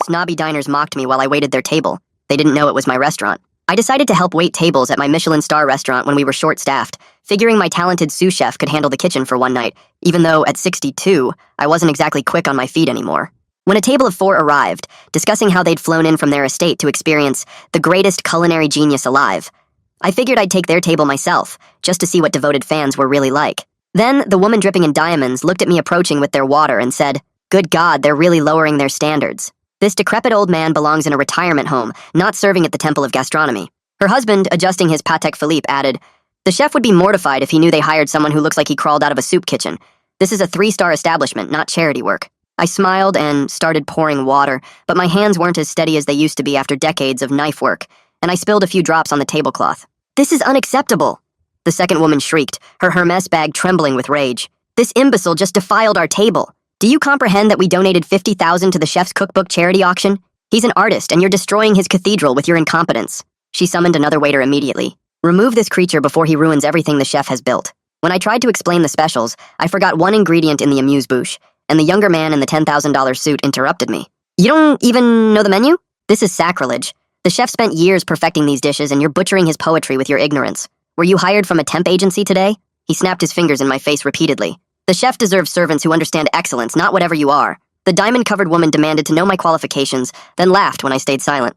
Snobby diners mocked me while I waited their table. They didn't know it was my restaurant. I decided to help wait tables at my Michelin star restaurant when we were short-staffed, figuring my talented sous chef could handle the kitchen for one night, even though at 62, I wasn't exactly quick on my feet anymore. When a table of 4 arrived, discussing how they'd flown in from their estate to experience the greatest culinary genius alive, I figured I'd take their table myself, just to see what devoted fans were really like. Then, the woman dripping in diamonds looked at me approaching with their water and said, "Good God, they're really lowering their standards. This decrepit old man belongs in a retirement home, not serving at the Temple of Gastronomy." Her husband, adjusting his Patek Philippe, added, "The chef would be mortified if he knew they hired someone who looks like he crawled out of a soup kitchen. This is a 3-star establishment, not charity work." I smiled and started pouring water, but my hands weren't as steady as they used to be after decades of knife work, and I spilled a few drops on the tablecloth. "This is unacceptable!" The second woman shrieked, her Hermes bag trembling with rage. "This imbecile just defiled our table. Do you comprehend that we donated $50,000 to the chef's cookbook charity auction? He's an artist, and you're destroying his cathedral with your incompetence." She summoned another waiter immediately. "Remove this creature before he ruins everything the chef has built." When I tried to explain the specials, I forgot one ingredient in the amuse-bouche, and the younger man in the $10,000 suit interrupted me. "You don't even know the menu? This is sacrilege. The chef spent years perfecting these dishes, and you're butchering his poetry with your ignorance. Were you hired from a temp agency today?" He snapped his fingers in my face repeatedly. "The chef deserves servants who understand excellence, not whatever you are." The diamond-covered woman demanded to know my qualifications, then laughed when I stayed silent.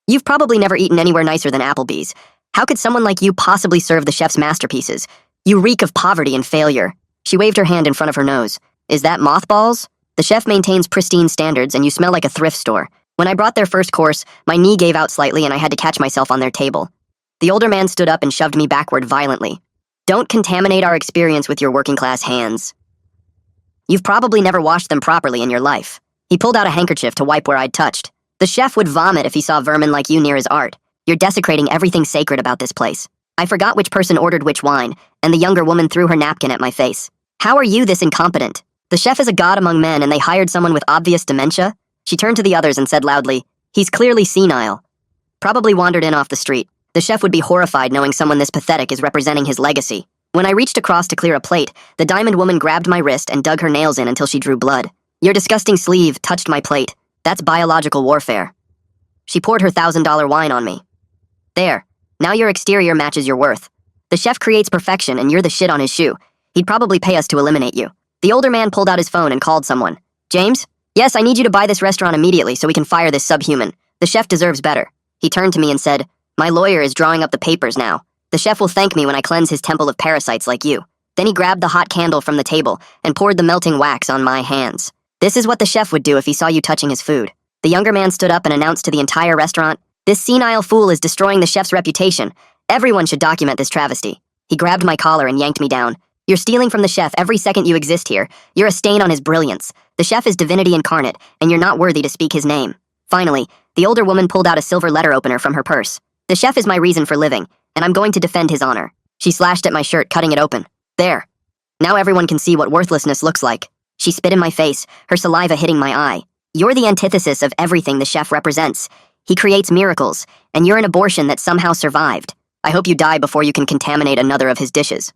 "You've probably never eaten anywhere nicer than Applebee's. How could someone like you possibly serve the chef's masterpieces? You reek of poverty and failure." She waved her hand in front of her nose. "Is that mothballs? The chef maintains pristine standards, and you smell like a thrift store." When I brought their first course, my knee gave out slightly and I had to catch myself on their table. The older man stood up and shoved me backward violently. "Don't contaminate our experience with your working-class hands. You've probably never washed them properly in your life." He pulled out a handkerchief to wipe where I'd touched. "The chef would vomit if he saw vermin like you near his art. You're desecrating everything sacred about this place." I forgot which person ordered which wine, and the younger woman threw her napkin at my face. "How are you this incompetent? The chef is a god among men, and they hired someone with obvious dementia?" She turned to the others and said loudly, "He's clearly senile. Probably wandered in off the street. The chef would be horrified knowing someone this pathetic is representing his legacy." When I reached across to clear a plate, the diamond woman grabbed my wrist and dug her nails in until she drew blood. "Your disgusting sleeve touched my plate. That's biological warfare." She poured her $1,000 wine on me. "There. Now your exterior matches your worth. The chef creates perfection and you're the shit on his shoe. He'd probably pay us to eliminate you." The older man pulled out his phone and called someone. "James? Yes, I need you to buy this restaurant immediately so we can fire this subhuman. The chef deserves better." He turned to me and said, "My lawyer is drawing up the papers now. The chef will thank me when I cleanse his temple of parasites like you." Then he grabbed the hot candle from the table and poured the melting wax on my hands. "This is what the chef would do if he saw you touching his food." The younger man stood up and announced to the entire restaurant, "This senile fool is destroying the chef's reputation. Everyone should document this travesty." He grabbed my collar and yanked me down. "You're stealing from the chef every second you exist here. You're a stain on his brilliance. The chef is divinity incarnate, and you're not worthy to speak his name." Finally, the older woman pulled out a silver letter opener from her purse. "The chef is my reason for living, and I'm going to defend his honor." She slashed at my shirt, cutting it open. "There. Now everyone can see what worthlessness looks like." She spit in my face, her saliva hitting my eye. "You're the antithesis of everything the chef represents. He creates miracles, and you're an abortion that somehow survived. I hope you die before you can contaminate another of his dishes."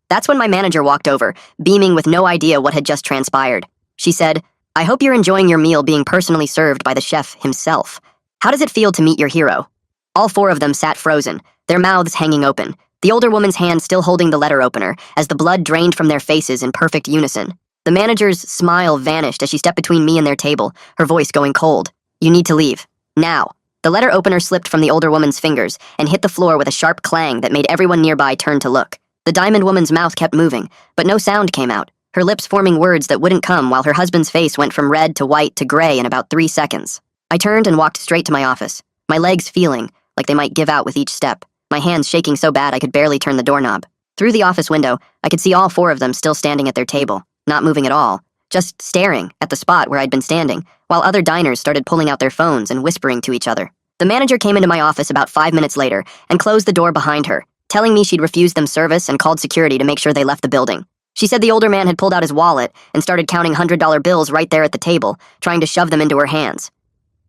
That's when my manager walked over, beaming with no idea what had just transpired. She said, "I hope you're enjoying your meal being personally served by the chef himself. How does it feel to meet your hero?" All 4 of them sat frozen, their mouths hanging open, the older woman's hand still holding the letter opener as the blood drained from their faces in perfect unison. The manager's smile vanished as she stepped between me and their table, her voice going cold. "You need to leave. Now." The letter opener slipped from the older woman's fingers and hit the floor with a sharp clang that made everyone nearby turn to look. The diamond woman's mouth kept moving, but no sound came out, her lips forming words that wouldn't come while her husband's face went from red to white to gray in about 3 seconds. I turned and walked straight to my office, my legs feeling like they might give out with each step, my hands shaking so bad I could barely turn the doorknob. Through the office window, I could see all 4 of them still standing at their table, not moving at all, just staring at the spot where I'd been standing, while other diners started pulling out their phones and whispering to each other. The manager came into my office about 5 minutes later and closed the door behind her, telling me she'd refused them service and called security to make sure they left the building. She said the older man had pulled out his wallet and started counting $100 bills right there at the table, trying to shove them into her hands,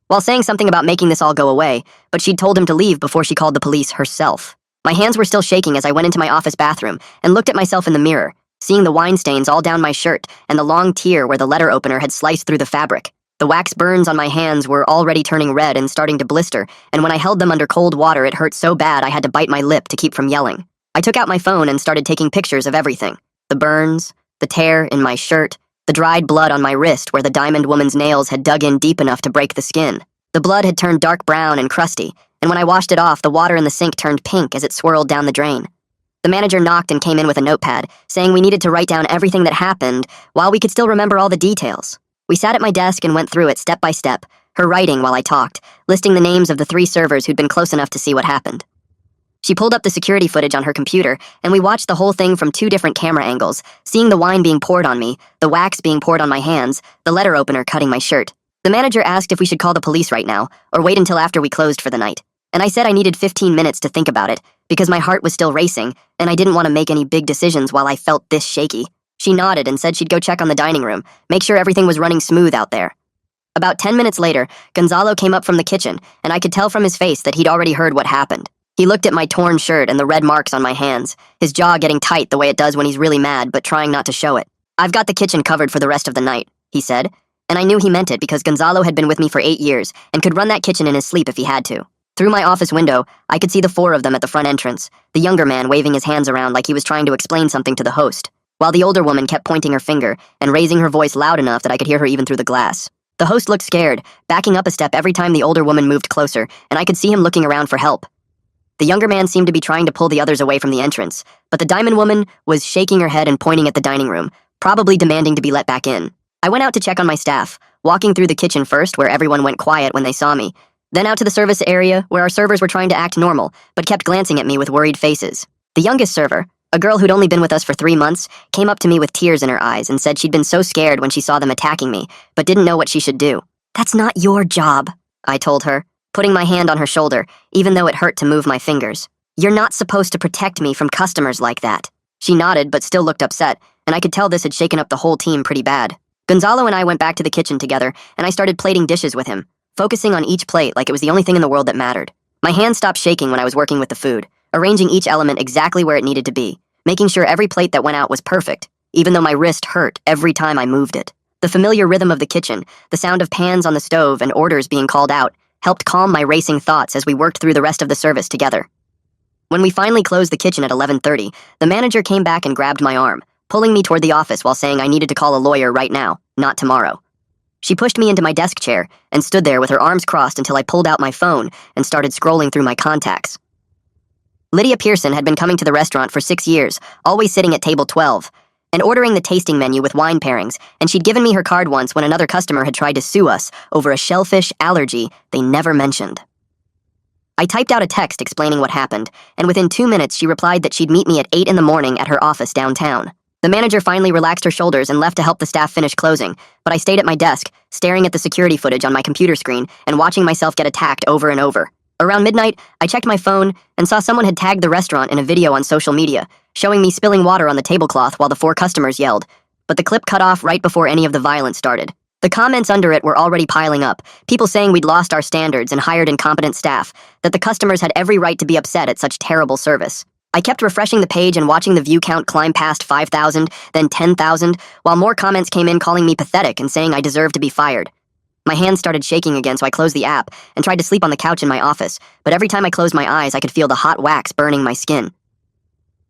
while saying something about making this all go away, but she'd told him to leave before she called the police herself. My hands were still shaking as I went into my office bathroom and looked at myself in the mirror, seeing the wine stains all down my shirt and the long tear where the letter opener had sliced through the fabric. The wax burns on my hands were already turning red and starting to blister, and when I held them under cold water, it hurt so bad I had to bite my lip to keep from yelling. I took out my phone and started taking pictures of everything. The burns, the tear in my shirt, the dried blood on my wrist where the diamond woman's nails had dug in deep enough to break the skin. The blood had turned dark brown and crusty, and when I washed it off, the water in the sink turned pink as it swirled down the drain. The manager knocked and came in with a notepad, saying we needed to write down everything that happened while we could still remember all the details. We sat at my desk and went through it step by step, her writing while I talked, listing the names of the 3 servers who'd been close enough to see what happened. She pulled up the security footage on her computer, and we watched the whole thing from 2 different camera angles, seeing the wine being poured on me, the wax being poured on my hands, the letter opener cutting my shirt. The manager asked if we should call the police right now, or wait until after we closed for the night. And I said I needed 15 minutes to think about it, because my heart was still racing, and I didn't want to make any big decisions while I felt this shaky. She nodded and said she'd go check on the dining room, make sure everything was running smooth out there. About 10 minutes later, Gonzalo came up from the kitchen, and I could tell from his face that he'd already heard what happened. He looked at my torn shirt and the red marks on my hands, his jaw getting tight the way it does when he's really mad but trying not to show it. "I've got the kitchen covered for the rest of the night," he said, and I knew he meant it because Gonzalo had been with me for 8 years and could run that kitchen in his sleep if he had to. Through my office window, I could see the 4 of them at the front entrance, the younger man waving his hands around like he was trying to explain something to the host, while the older woman kept pointing her finger and raising her voice loud enough that I could hear her even through the glass. The host looked scared, backing up a step every time the older woman moved closer, and I could see him looking around for help. The younger man seemed to be trying to pull the others away from the entrance, but the diamond woman was shaking her head and pointing at the dining room, probably demanding to be let back in. I went out to check on my staff, walking through the kitchen first where everyone went quiet when they saw me, then out to the service area where our servers were trying to act normal, but kept glancing at me with worried faces. The youngest server, a girl who'd only been with us for 3 months, came up to me with tears in her eyes and said she'd been so scared when she saw them attacking me, but didn't know what she should do. "That's not your job," I told her, putting my hand on her shoulder, even though it hurt to move my fingers. "You're not supposed to protect me from customers like that." She nodded but still looked upset, and I could tell this had shaken up the whole team pretty bad. Gonzalo and I went back to the kitchen together, and I started plating dishes with him, focusing on each plate like it was the only thing in the world that mattered. My hands stopped shaking when I was working with the food, arranging each element exactly where it needed to be, making sure every plate that went out was perfect, even though my wrist hurt every time I moved it. The familiar rhythm of the kitchen, the sound of pans on the stove and orders being called out, helped calm my racing thoughts as we worked through the rest of the service together. When we finally closed the kitchen at 11:30, the manager came back and grabbed my arm, pulling me toward the office while saying I needed to call a lawyer right now, not tomorrow. She pushed me into my desk chair and stood there with her arms crossed until I pulled out my phone and started scrolling through my contacts. Lydia Pearson had been coming to the restaurant for 6 years, always sitting at table 12, and ordering the tasting menu with wine pairings, and she'd given me her card once when another customer had tried to sue us over a shellfish allergy they never mentioned. I typed out a text explaining what happened, and within 2 minutes she replied that she'd meet me at 8 in the morning at her office downtown. The manager finally relaxed her shoulders and left to help the staff finish closing, but I stayed at my desk, staring at the security footage on my computer screen and watching myself get attacked over and over. Around midnight, I checked my phone and saw someone had tagged the restaurant in a video on social media, showing me spilling water on the tablecloth while the 4 customers yelled, but the clip cut off right before any of the violence started. The comments under it were already piling up, people saying we'd lost our standards and hired incompetent staff, that the customers had every right to be upset at such terrible service. I kept refreshing the page and watching the view count climb past 5,000, then 10,000, while more comments came in calling me pathetic and saying I deserved to be fired. My hands started shaking again, so I closed the app and tried to sleep on the couch in my office, but every time I closed my eyes, I could feel the hot wax burning my skin.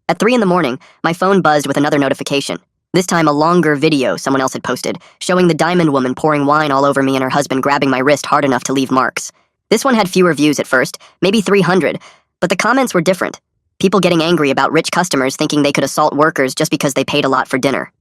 At 3 in the morning, my phone buzzed with another notification. This time a longer video someone else had posted, showing the diamond woman pouring wine all over me and her husband grabbing my wrist hard enough to leave marks. This one had fewer views at first, maybe 300, but the comments were different. People getting angry about rich customers thinking they could assault workers just because they paid a lot for dinner.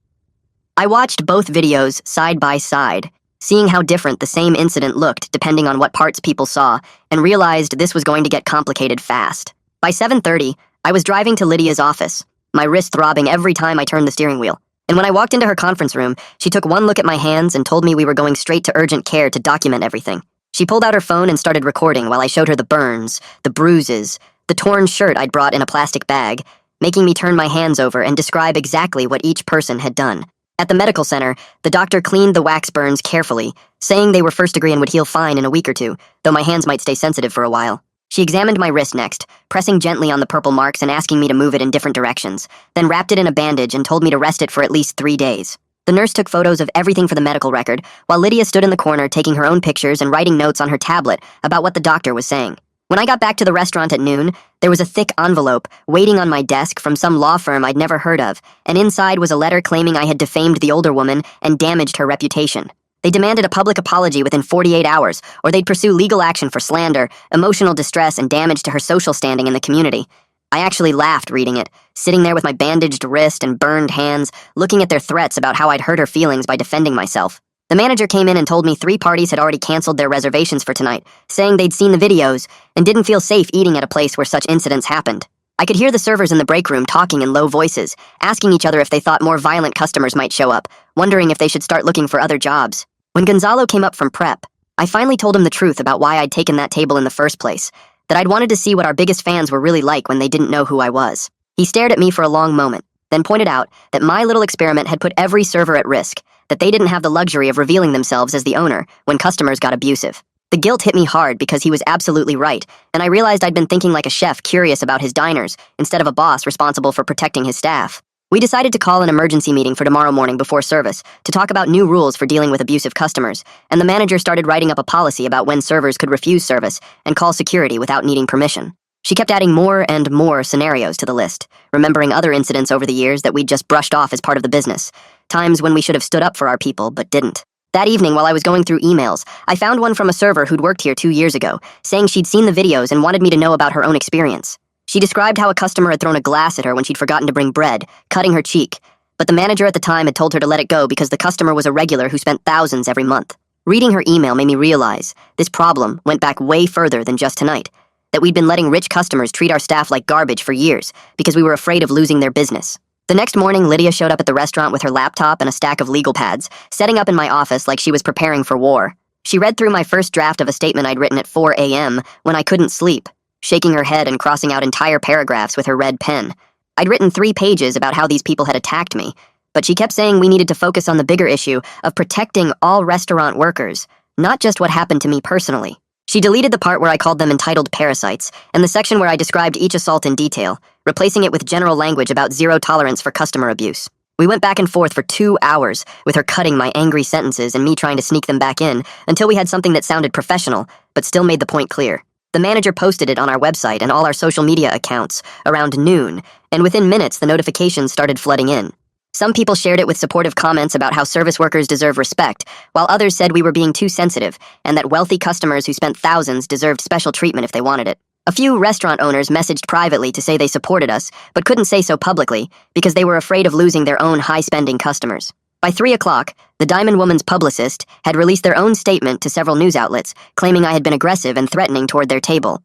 I watched both videos side by side, seeing how different the same incident looked depending on what parts people saw, and realized this was going to get complicated fast. By 7:30, I was driving to Lydia's office, my wrist throbbing every time I turned the steering wheel. And when I walked into her conference room, she took one look at my hands and told me we were going straight to urgent care to document everything. She pulled out her phone and started recording while I showed her the burns, the bruises, the torn shirt I'd brought in a plastic bag, making me turn my hands over and describe exactly what each person had done. At the medical center, the doctor cleaned the wax burns carefully, saying they were first degree and would heal fine in a week or two, though my hands might stay sensitive for a while. She examined my wrist next, pressing gently on the purple marks and asking me to move it in different directions, then wrapped it in a bandage and told me to rest it for at least 3 days. The nurse took photos of everything for the medical record, while Lydia stood in the corner taking her own pictures and writing notes on her tablet about what the doctor was saying. When I got back to the restaurant at noon, there was a thick envelope waiting on my desk from some law firm I'd never heard of, and inside was a letter claiming I had defamed the older woman and damaged her reputation. They demanded a public apology within 48 hours, or they'd pursue legal action for slander, emotional distress, and damage to her social standing in the community. I actually laughed reading it, sitting there with my bandaged wrist and burned hands, looking at their threats about how I'd hurt her feelings by defending myself. The manager came in and told me 3 parties had already canceled their reservations for tonight, saying they'd seen the videos and didn't feel safe eating at a place where such incidents happened. I could hear the servers in the break room talking in low voices, asking each other if they thought more violent customers might show up, wondering if they should start looking for other jobs. When Gonzalo came up from prep, I finally told him the truth about why I'd taken that table in the first place, that I'd wanted to see what our biggest fans were really like when they didn't know who I was. He stared at me for a long moment, then pointed out that my little experiment had put every server at risk, that they didn't have the luxury of revealing themselves as the owner when customers got abusive. The guilt hit me hard because he was absolutely right, and I realized I'd been thinking like a chef curious about his diners instead of a boss responsible for protecting his staff. We decided to call an emergency meeting for tomorrow morning before service to talk about new rules for dealing with abusive customers, and the manager started writing up a policy about when servers could refuse service and call security without needing permission. She kept adding more and more scenarios to the list, remembering other incidents over the years that we'd just brushed off as part of the business, times when we should have stood up for our people but didn't. That evening, while I was going through emails, I found one from a server who'd worked here 2 years ago, saying she'd seen the videos and wanted me to know about her own experience. She described how a customer had thrown a glass at her when she'd forgotten to bring bread, cutting her cheek, but the manager at the time had told her to let it go because the customer was a regular who spent thousands every month. Reading her email made me realize this problem went back way further than just tonight, that we'd been letting rich customers treat our staff like garbage for years because we were afraid of losing their business. The next morning, Lydia showed up at the restaurant with her laptop and a stack of legal pads, setting up in my office like she was preparing for war. She read through my first draft of a statement I'd written at 4 a.m. when I couldn't sleep, shaking her head and crossing out entire paragraphs with her red pen. I'd written 3 pages about how these people had attacked me, but she kept saying we needed to focus on the bigger issue of protecting all restaurant workers, not just what happened to me personally. She deleted the part where I called them entitled parasites, and the section where I described each assault in detail, replacing it with general language about zero tolerance for customer abuse. We went back and forth for 2 hours, with her cutting my angry sentences and me trying to sneak them back in, until we had something that sounded professional, but still made the point clear. The manager posted it on our website and all our social media accounts around noon, and within minutes the notifications started flooding in. Some people shared it with supportive comments about how service workers deserve respect, while others said we were being too sensitive, and that wealthy customers who spent thousands deserved special treatment if they wanted it. A few restaurant owners messaged privately to say they supported us, but couldn't say so publicly because they were afraid of losing their own high-spending customers. By 3 o'clock, the Diamond Woman's publicist had released their own statement to several news outlets, claiming I had been aggressive and threatening toward their table.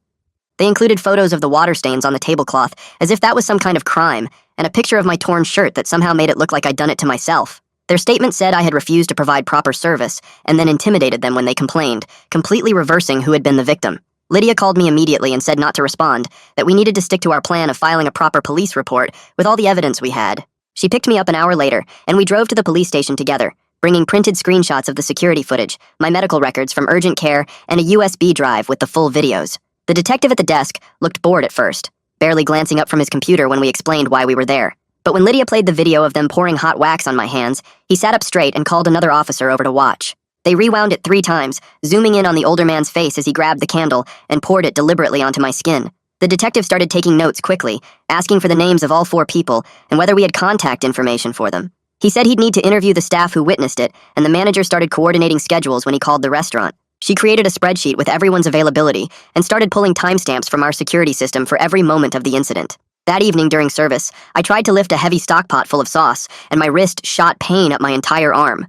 They included photos of the water stains on the tablecloth, as if that was some kind of crime, and a picture of my torn shirt that somehow made it look like I'd done it to myself. Their statement said I had refused to provide proper service, and then intimidated them when they complained, completely reversing who had been the victim. Lydia called me immediately and said not to respond, that we needed to stick to our plan of filing a proper police report with all the evidence we had. She picked me up an hour later, and we drove to the police station together, bringing printed screenshots of the security footage, my medical records from urgent care, and a USB drive with the full videos. The detective at the desk looked bored at first, barely glancing up from his computer when we explained why we were there. But when Lydia played the video of them pouring hot wax on my hands, he sat up straight and called another officer over to watch. They rewound it 3 times, zooming in on the older man's face as he grabbed the candle and poured it deliberately onto my skin. The detective started taking notes quickly, asking for the names of all 4 people and whether we had contact information for them. He said he'd need to interview the staff who witnessed it, and the manager started coordinating schedules when he called the restaurant. She created a spreadsheet with everyone's availability and started pulling timestamps from our security system for every moment of the incident. That evening during service, I tried to lift a heavy stock pot full of sauce, and my wrist shot pain up my entire arm.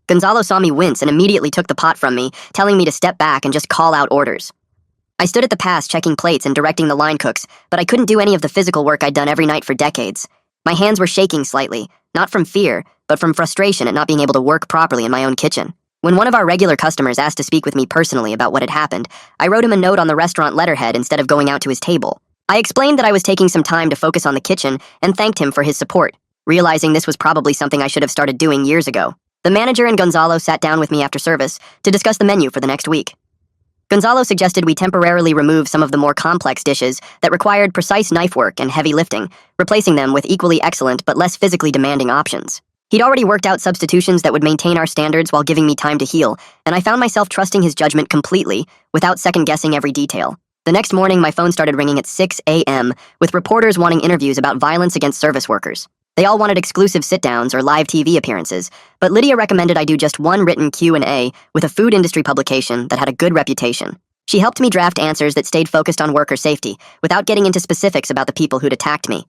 Gonzalo saw me wince and immediately took the pot from me, telling me to step back and just call out orders. I stood at the pass checking plates and directing the line cooks, but I couldn't do any of the physical work I'd done every night for decades. My hands were shaking slightly, not from fear, but from frustration at not being able to work properly in my own kitchen. When one of our regular customers asked to speak with me personally about what had happened, I wrote him a note on the restaurant letterhead instead of going out to his table. I explained that I was taking some time to focus on the kitchen and thanked him for his support, realizing this was probably something I should have started doing years ago. The manager and Gonzalo sat down with me after service to discuss the menu for the next week. Gonzalo suggested we temporarily remove some of the more complex dishes that required precise knife work and heavy lifting, replacing them with equally excellent but less physically demanding options. He'd already worked out substitutions that would maintain our standards while giving me time to heal, and I found myself trusting his judgment completely, without second-guessing every detail. The next morning, my phone started ringing at 6 a.m., with reporters wanting interviews about violence against service workers. They all wanted exclusive sit-downs or live TV appearances, but Lydia recommended I do just one written Q&A with a food industry publication that had a good reputation. She helped me draft answers that stayed focused on worker safety, without getting into specifics about the people who'd attacked me.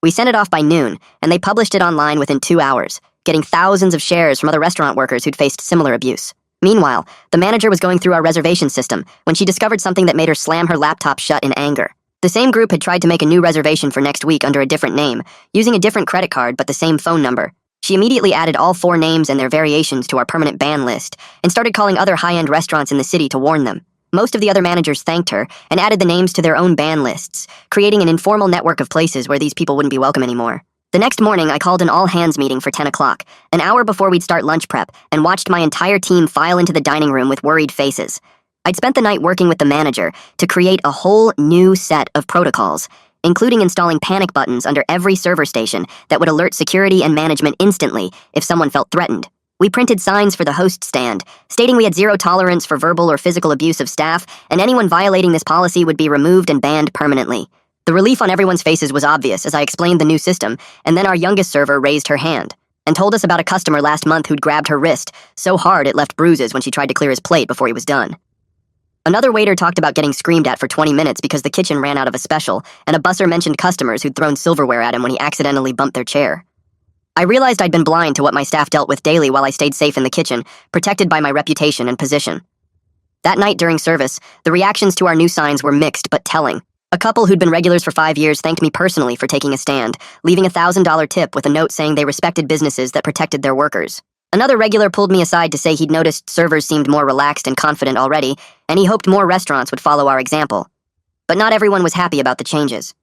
We sent it off by noon, and they published it online within 2 hours, getting thousands of shares from other restaurant workers who'd faced similar abuse. Meanwhile, the manager was going through our reservation system when she discovered something that made her slam her laptop shut in anger. The same group had tried to make a new reservation for next week under a different name, using a different credit card but the same phone number. She immediately added all 4 names and their variations to our permanent ban list, and started calling other high-end restaurants in the city to warn them. Most of the other managers thanked her and added the names to their own ban lists, creating an informal network of places where these people wouldn't be welcome anymore. The next morning, I called an all-hands meeting for 10 o'clock, an hour before we'd start lunch prep, and watched my entire team file into the dining room with worried faces. I'd spent the night working with the manager to create a whole new set of protocols, including installing panic buttons under every server station that would alert security and management instantly if someone felt threatened. We printed signs for the host stand, stating we had zero tolerance for verbal or physical abuse of staff, and anyone violating this policy would be removed and banned permanently. The relief on everyone's faces was obvious as I explained the new system, and then our youngest server raised her hand and told us about a customer last month who'd grabbed her wrist so hard it left bruises when she tried to clear his plate before he was done. Another waiter talked about getting screamed at for 20 minutes because the kitchen ran out of a special, and a busser mentioned customers who'd thrown silverware at him when he accidentally bumped their chair. I realized I'd been blind to what my staff dealt with daily while I stayed safe in the kitchen, protected by my reputation and position. That night during service, the reactions to our new signs were mixed but telling. A couple who'd been regulars for 5 years thanked me personally for taking a stand, leaving a $1,000 tip with a note saying they respected businesses that protected their workers. Another regular pulled me aside to say he'd noticed servers seemed more relaxed and confident already, and he hoped more restaurants would follow our example. But not everyone was happy about the changes.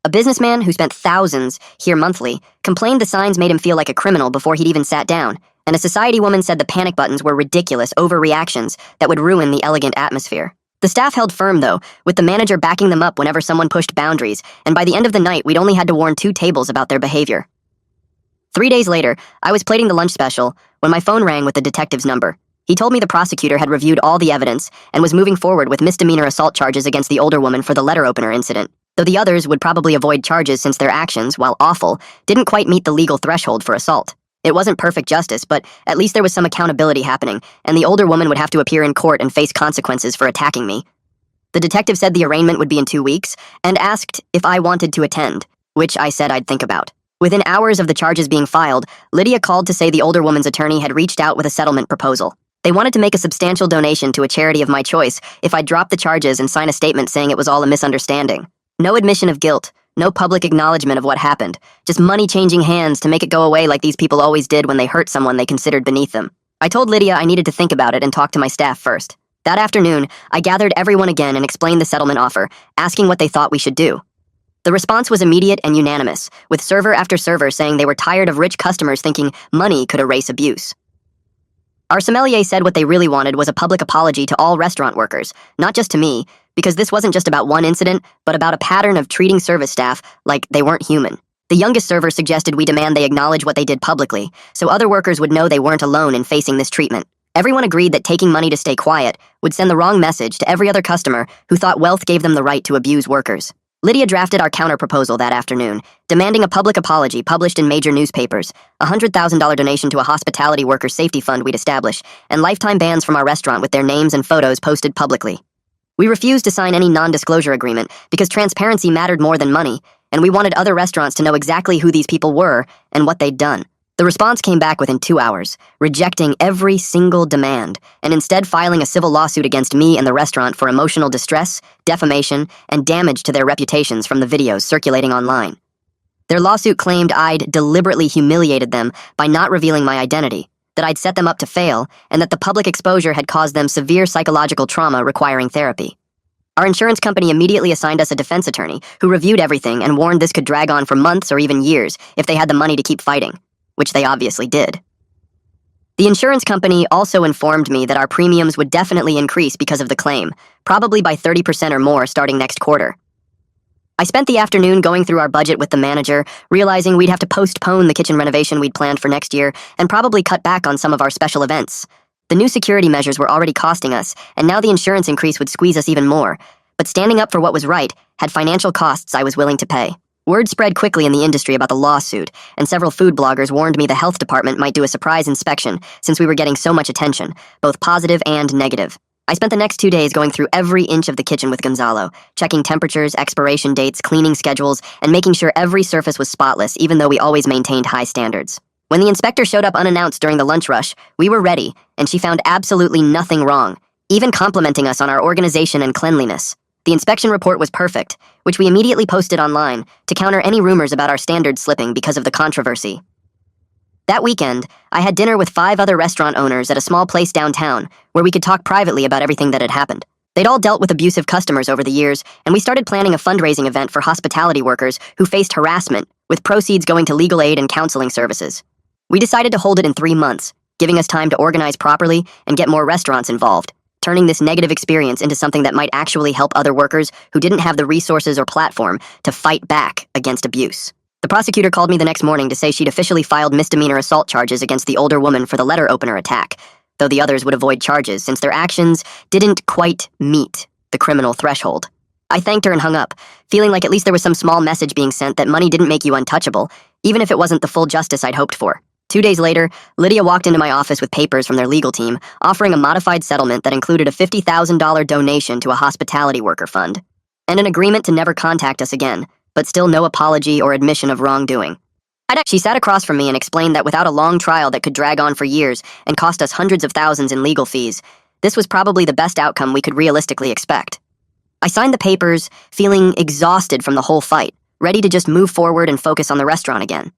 A businessman who spent thousands here monthly complained the signs made him feel like a criminal before he'd even sat down, and a society woman said the panic buttons were ridiculous overreactions that would ruin the elegant atmosphere. The staff held firm, though, with the manager backing them up whenever someone pushed boundaries, and by the end of the night, we'd only had to warn 2 tables about their behavior. 3 days later, I was plating the lunch special when my phone rang with the detective's number. He told me the prosecutor had reviewed all the evidence and was moving forward with misdemeanor assault charges against the older woman for the letter opener incident, though the others would probably avoid charges since their actions, while awful, didn't quite meet the legal threshold for assault. It wasn't perfect justice, but at least there was some accountability happening, and the older woman would have to appear in court and face consequences for attacking me. The detective said the arraignment would be in 2 weeks, and asked if I wanted to attend, which I said I'd think about. Within hours of the charges being filed, Lydia called to say the older woman's attorney had reached out with a settlement proposal. They wanted to make a substantial donation to a charity of my choice if I'd drop the charges and sign a statement saying it was all a misunderstanding. No admission of guilt, no public acknowledgement of what happened, just money changing hands to make it go away like these people always did when they hurt someone they considered beneath them. I told Lydia I needed to think about it and talk to my staff first. That afternoon, I gathered everyone again and explained the settlement offer, asking what they thought we should do. The response was immediate and unanimous, with server after server saying they were tired of rich customers thinking money could erase abuse. Our sommelier said what they really wanted was a public apology to all restaurant workers, not just to me, because this wasn't just about one incident, but about a pattern of treating service staff like they weren't human. The youngest server suggested we demand they acknowledge what they did publicly, so other workers would know they weren't alone in facing this treatment. Everyone agreed that taking money to stay quiet would send the wrong message to every other customer who thought wealth gave them the right to abuse workers. Lydia drafted our counter-proposal that afternoon, demanding a public apology published in major newspapers, a $100,000 donation to a hospitality workers' safety fund we'd establish, and lifetime bans from our restaurant with their names and photos posted publicly. We refused to sign any non-disclosure agreement because transparency mattered more than money, and we wanted other restaurants to know exactly who these people were and what they'd done. The response came back within 2 hours, rejecting every single demand, and instead filing a civil lawsuit against me and the restaurant for emotional distress, defamation, and damage to their reputations from the videos circulating online. Their lawsuit claimed I'd deliberately humiliated them by not revealing my identity, that I'd set them up to fail, and that the public exposure had caused them severe psychological trauma requiring therapy. Our insurance company immediately assigned us a defense attorney who reviewed everything and warned this could drag on for months or even years if they had the money to keep fighting, which they obviously did. The insurance company also informed me that our premiums would definitely increase because of the claim, probably by 30% or more starting next quarter. I spent the afternoon going through our budget with the manager, realizing we'd have to postpone the kitchen renovation we'd planned for next year and probably cut back on some of our special events. The new security measures were already costing us, and now the insurance increase would squeeze us even more. But standing up for what was right had financial costs I was willing to pay. Word spread quickly in the industry about the lawsuit, and several food bloggers warned me the health department might do a surprise inspection since we were getting so much attention, both positive and negative. I spent the next 2 days going through every inch of the kitchen with Gonzalo, checking temperatures, expiration dates, cleaning schedules, and making sure every surface was spotless, even though we always maintained high standards. When the inspector showed up unannounced during the lunch rush, we were ready, and she found absolutely nothing wrong, even complimenting us on our organization and cleanliness. The inspection report was perfect, which we immediately posted online to counter any rumors about our standards slipping because of the controversy. That weekend, I had dinner with 5 other restaurant owners at a small place downtown where we could talk privately about everything that had happened. They'd all dealt with abusive customers over the years, and we started planning a fundraising event for hospitality workers who faced harassment, with proceeds going to legal aid and counseling services. We decided to hold it in 3 months, giving us time to organize properly and get more restaurants involved, turning this negative experience into something that might actually help other workers who didn't have the resources or platform to fight back against abuse. The prosecutor called me the next morning to say she'd officially filed misdemeanor assault charges against the older woman for the letter opener attack, though the others would avoid charges since their actions didn't quite meet the criminal threshold. I thanked her and hung up, feeling like at least there was some small message being sent that money didn't make you untouchable, even if it wasn't the full justice I'd hoped for. 2 days later, Lydia walked into my office with papers from their legal team, offering a modified settlement that included a $50,000 donation to a hospitality worker fund, and an agreement to never contact us again, but still no apology or admission of wrongdoing. She sat across from me and explained that without a long trial that could drag on for years and cost us hundreds of thousands in legal fees, this was probably the best outcome we could realistically expect. I signed the papers, feeling exhausted from the whole fight, ready to just move forward and focus on the restaurant again.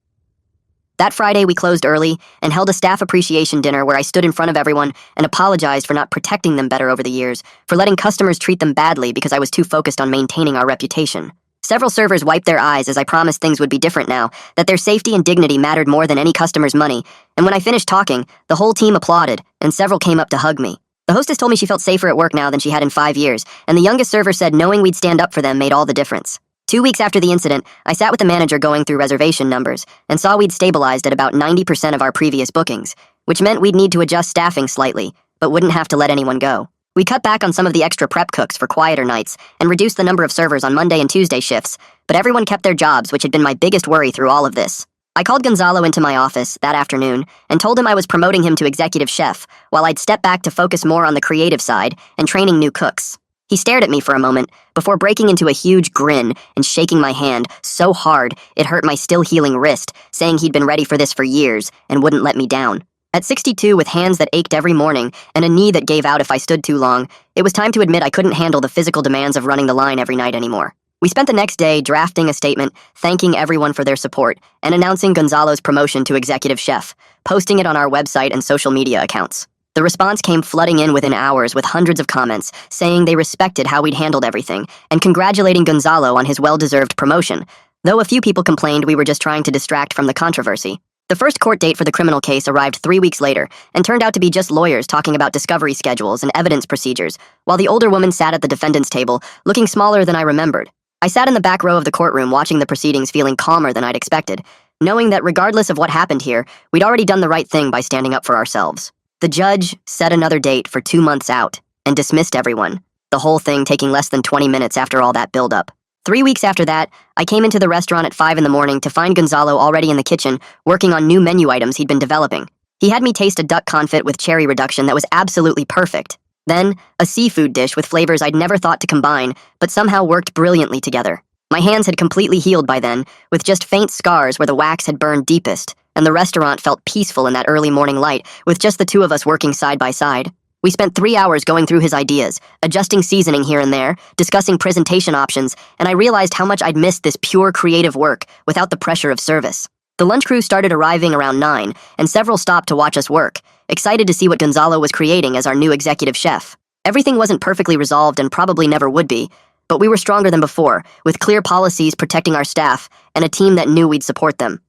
That Friday, we closed early and held a staff appreciation dinner where I stood in front of everyone and apologized for not protecting them better over the years, for letting customers treat them badly because I was too focused on maintaining our reputation. Several servers wiped their eyes as I promised things would be different now, that their safety and dignity mattered more than any customer's money, and when I finished talking, the whole team applauded, and several came up to hug me. The hostess told me she felt safer at work now than she had in 5 years, and the youngest server said knowing we'd stand up for them made all the difference. 2 weeks after the incident, I sat with the manager going through reservation numbers, and saw we'd stabilized at about 90% of our previous bookings, which meant we'd need to adjust staffing slightly, but wouldn't have to let anyone go. We cut back on some of the extra prep cooks for quieter nights and reduced the number of servers on Monday and Tuesday shifts, but everyone kept their jobs, which had been my biggest worry through all of this. I called Gonzalo into my office that afternoon and told him I was promoting him to executive chef, while I'd step back to focus more on the creative side and training new cooks. He stared at me for a moment before breaking into a huge grin and shaking my hand so hard it hurt my still healing wrist, saying he'd been ready for this for years and wouldn't let me down. At 62, with hands that ached every morning and a knee that gave out if I stood too long, it was time to admit I couldn't handle the physical demands of running the line every night anymore. We spent the next day drafting a statement, thanking everyone for their support, and announcing Gonzalo's promotion to executive chef, posting it on our website and social media accounts. The response came flooding in within hours with hundreds of comments, saying they respected how we'd handled everything, and congratulating Gonzalo on his well-deserved promotion, though a few people complained we were just trying to distract from the controversy. The first court date for the criminal case arrived 3 weeks later and turned out to be just lawyers talking about discovery schedules and evidence procedures, while the older woman sat at the defendant's table, looking smaller than I remembered. I sat in the back row of the courtroom watching the proceedings, feeling calmer than I'd expected, knowing that regardless of what happened here, we'd already done the right thing by standing up for ourselves. The judge set another date for 2 months out and dismissed everyone, the whole thing taking less than 20 minutes after all that buildup. 3 weeks after that, I came into the restaurant at 5 in the morning to find Gonzalo already in the kitchen, working on new menu items he'd been developing. He had me taste a duck confit with cherry reduction that was absolutely perfect. Then, a seafood dish with flavors I'd never thought to combine, but somehow worked brilliantly together. My hands had completely healed by then, with just faint scars where the wax had burned deepest, and the restaurant felt peaceful in that early morning light, with just the two of us working side by side. We spent 3 hours going through his ideas, adjusting seasoning here and there, discussing presentation options, and I realized how much I'd missed this pure creative work without the pressure of service. The lunch crew started arriving around 9, and several stopped to watch us work, excited to see what Gonzalo was creating as our new executive chef. Everything wasn't perfectly resolved and probably never would be, but we were stronger than before, with clear policies protecting our staff and a team that knew we'd support them.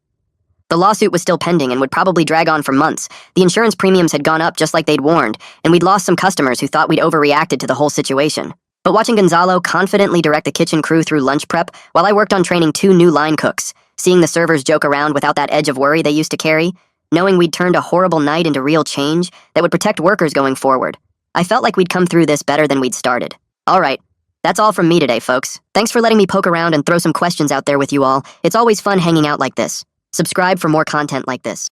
The lawsuit was still pending and would probably drag on for months. The insurance premiums had gone up just like they'd warned, and we'd lost some customers who thought we'd overreacted to the whole situation. But watching Gonzalo confidently direct the kitchen crew through lunch prep while I worked on training 2 new line cooks, seeing the servers joke around without that edge of worry they used to carry, knowing we'd turned a horrible night into real change that would protect workers going forward, I felt like we'd come through this better than we'd started. All right, that's all from me today, folks. Thanks for letting me poke around and throw some questions out there with you all. It's always fun hanging out like this. Subscribe for more content like this.